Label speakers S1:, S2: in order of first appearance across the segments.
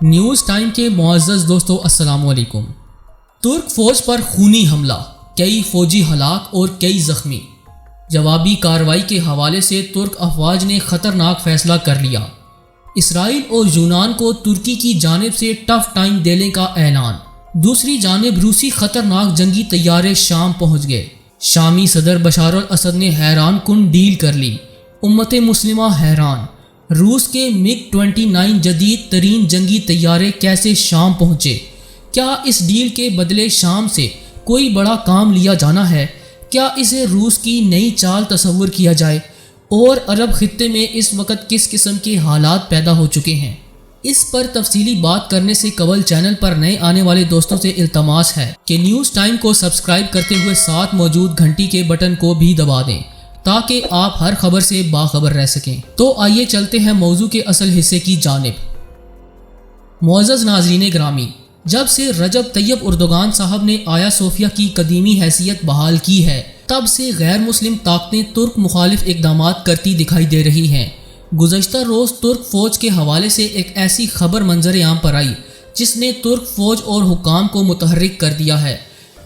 S1: News time کے معزز دوستو السلام علیکم۔ ترک فوج پر خونی حملہ، کئی فوجی ہلاک اور کئی زخمی۔ جوابی کارروائی کے حوالے سے ترک افواج نے خطرناک فیصلہ کر لیا۔ اسرائیل اور یونان کو ترکی کی جانب سے ٹف ٹائم دینے کا اعلان۔ دوسری جانب روسی خطرناک جنگی طیارے شام پہنچ گئے۔ شامی صدر بشار الاسد نے حیران کن ڈیل کر لی۔ امت مسلمہ حیران، روس کے مگ 29 جدید ترین جنگی طیارے کیسے شام پہنچے؟ کیا اس ڈیل کے بدلے شام سے کوئی بڑا کام لیا جانا ہے؟ کیا اسے روس کی نئی چال تصور کیا جائے؟ اور عرب خطے میں اس وقت کس قسم کے حالات پیدا ہو چکے ہیں؟ اس پر تفصیلی بات کرنے سے قبل چینل پر نئے آنے والے دوستوں سے التماس ہے کہ نیوز ٹائم کو سبسکرائب کرتے ہوئے ساتھ موجود گھنٹی کے بٹن کو بھی دبا دیں تاکہ آپ ہر خبر سے باخبر رہ سکیں۔ تو آئیے چلتے ہیں موضوع کے اصل حصے کی جانب۔ معزز ناظرین گرامی، جب سے رجب طیب اردوغان صاحب نے آیا صوفیہ کی قدیمی حیثیت بحال کی ہے، تب سے غیر مسلم طاقتیں ترک مخالف اقدامات کرتی دکھائی دے رہی ہیں۔ گزشتہ روز ترک فوج کے حوالے سے ایک ایسی خبر منظر عام پر آئی جس نے ترک فوج اور حکام کو متحرک کر دیا ہے۔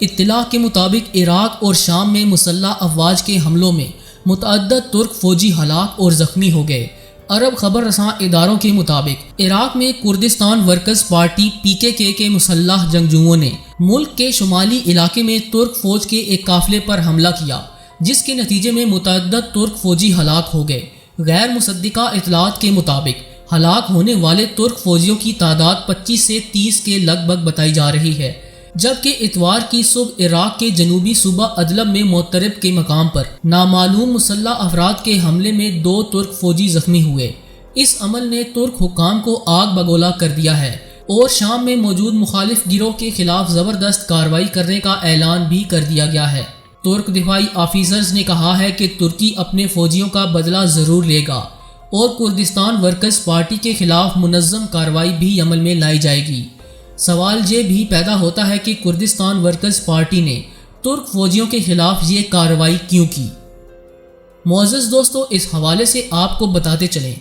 S1: اطلاع کے مطابق عراق اور شام میں مسلح افواج کے حملوں میں متعدد ترک فوجی ہلاک اور زخمی ہو گئے۔ عرب خبر رساں اداروں کے مطابق عراق میں کردستان ورکرز پارٹی PKK کے مسلح جنگجوؤں نے ملک کے شمالی علاقے میں ترک فوج کے ایک قافلے پر حملہ کیا، جس کے نتیجے میں متعدد ترک فوجی ہلاک ہو گئے۔ غیر مصدقہ اطلاعات کے مطابق ہلاک ہونے والے ترک فوجیوں کی تعداد 25 سے 30 کے لگ بھگ بتائی جا رہی ہے، جبکہ اتوار کی صبح عراق کے جنوبی صوبہ ادلب میں معترب کے مقام پر نامعلوم مسلح افراد کے حملے میں 2 ترک فوجی زخمی ہوئے۔ اس عمل نے ترک حکام کو آگ بگولا کر دیا ہے اور شام میں موجود مخالف گروہ کے خلاف زبردست کارروائی کرنے کا اعلان بھی کر دیا گیا ہے۔ ترک دفاعی آفیسرز نے کہا ہے کہ ترکی اپنے فوجیوں کا بدلہ ضرور لے گا اور کردستان ورکرز پارٹی کے خلاف منظم کارروائی بھی عمل میں لائی جائے گی۔ سوال یہ بھی پیدا ہوتا ہے کہ کردستان ورکرز پارٹی نے ترک فوجیوں کے خلاف یہ کارروائی کیوں کی؟ معزز دوستو، اس حوالے سے آپ کو بتاتے چلیں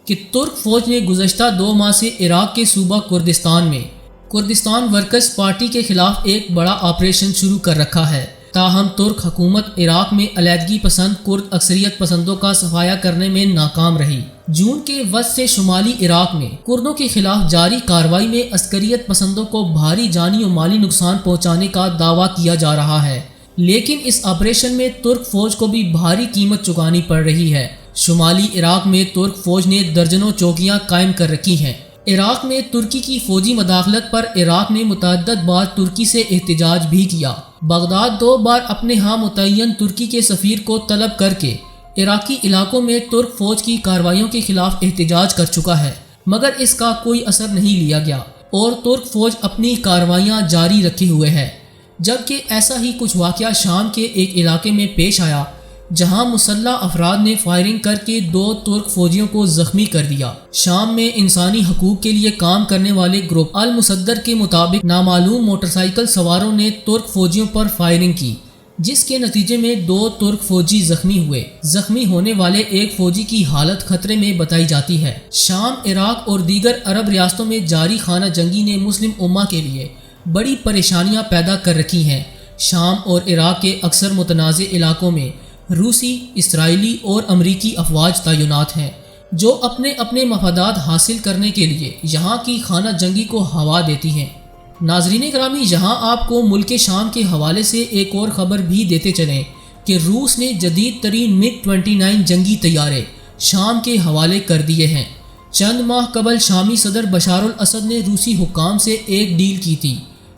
S1: کہ ترک فوج نے گزشتہ 2 ماہ سے عراق کے صوبہ کردستان میں کردستان ورکرز پارٹی کے خلاف ایک بڑا آپریشن شروع کر رکھا ہے۔ تاہم ترک حکومت عراق میں علیحدگی پسند کرد اکثریت پسندوں کا صفایا کرنے میں ناکام رہی۔ جون کے وسط سے شمالی عراق میں کردوں کے خلاف جاری کارروائی میں عسکریت پسندوں کو بھاری جانی و مالی نقصان پہنچانے کا دعویٰ کیا جا رہا ہے، لیکن اس آپریشن میں ترک فوج کو بھی بھاری قیمت چکانی پڑ رہی ہے۔ شمالی عراق میں ترک فوج نے درجنوں چوکیاں قائم کر رکھی ہیں۔ عراق میں ترکی کی فوجی مداخلت پر عراق نے متعدد بار ترکی سے احتجاج بھی کیا۔ بغداد 2 بار اپنے ہاں متعین ترکی کے سفیر کو طلب کر کے عراقی علاقوں میں ترک فوج کی کارروائیوں کے خلاف احتجاج کر چکا ہے، مگر اس کا کوئی اثر نہیں لیا گیا اور ترک فوج اپنی کارروائیاں جاری رکھے ہوئے ہے۔ جبکہ ایسا ہی کچھ واقعہ شام کے ایک علاقے میں پیش آیا جہاں مسلح افراد نے فائرنگ کر کے 2 ترک فوجیوں کو زخمی کر دیا۔ شام میں انسانی حقوق کے لیے کام کرنے والے گروپ المصدر کے مطابق نامعلوم موٹر سائیکل سواروں نے ترک فوجیوں پر فائرنگ کی، جس کے نتیجے میں 2 ترک فوجی زخمی ہوئے۔ زخمی ہونے والے ایک فوجی کی حالت خطرے میں بتائی جاتی ہے۔ شام، عراق اور دیگر عرب ریاستوں میں جاری خانہ جنگی نے مسلم امہ کے لیے بڑی پریشانیاں پیدا کر رکھی ہیں۔ شام اور عراق کے اکثر متنازع علاقوں میں روسی، اسرائیلی اور امریکی افواج تعینات ہیں جو اپنے اپنے مفادات حاصل کرنے کے لیے یہاں کی خانہ جنگی کو ہوا دیتی ہیں۔ ناظرین گرامی، یہاں آپ کو ملک شام کے حوالے سے ایک اور خبر بھی دیتے چلیں کہ روس نے جدید ترین مگ 29 جنگی طیارے شام کے حوالے کر دیے ہیں۔ چند ماہ قبل شامی صدر بشار الاسد نے روسی حکام سے ایک ڈیل کی تھی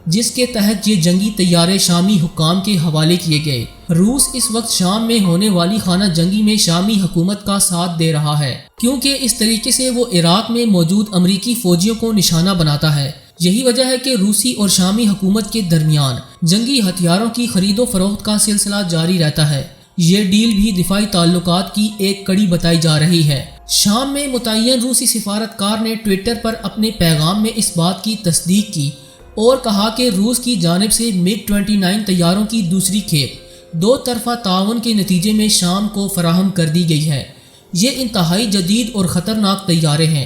S1: جس کے تحت یہ جنگی طیارے شامی حکام کے حوالے کیے گئے۔ روس اس وقت شام میں ہونے والی خانہ جنگی میں شامی حکومت کا ساتھ دے رہا ہے کیونکہ اس طریقے سے وہ عراق میں موجود امریکی فوجیوں کو نشانہ بناتا ہے۔ یہی وجہ ہے کہ روسی اور شامی حکومت کے درمیان جنگی ہتھیاروں کی خرید و فروخت کا سلسلہ جاری رہتا ہے۔ یہ ڈیل بھی دفاعی تعلقات کی ایک کڑی بتائی جا رہی ہے۔ شام میں متعین روسی سفارتکار نے ٹویٹر پر اپنے پیغام میں اس بات کی تصدیق کی اور کہا کہ روس کی جانب سے مگ 29 طیاروں کی دوسری کھیپ 2 طرفہ تعاون کے نتیجے میں شام کو فراہم کر دی گئی ہے۔ یہ انتہائی جدید اور خطرناک طیارے ہیں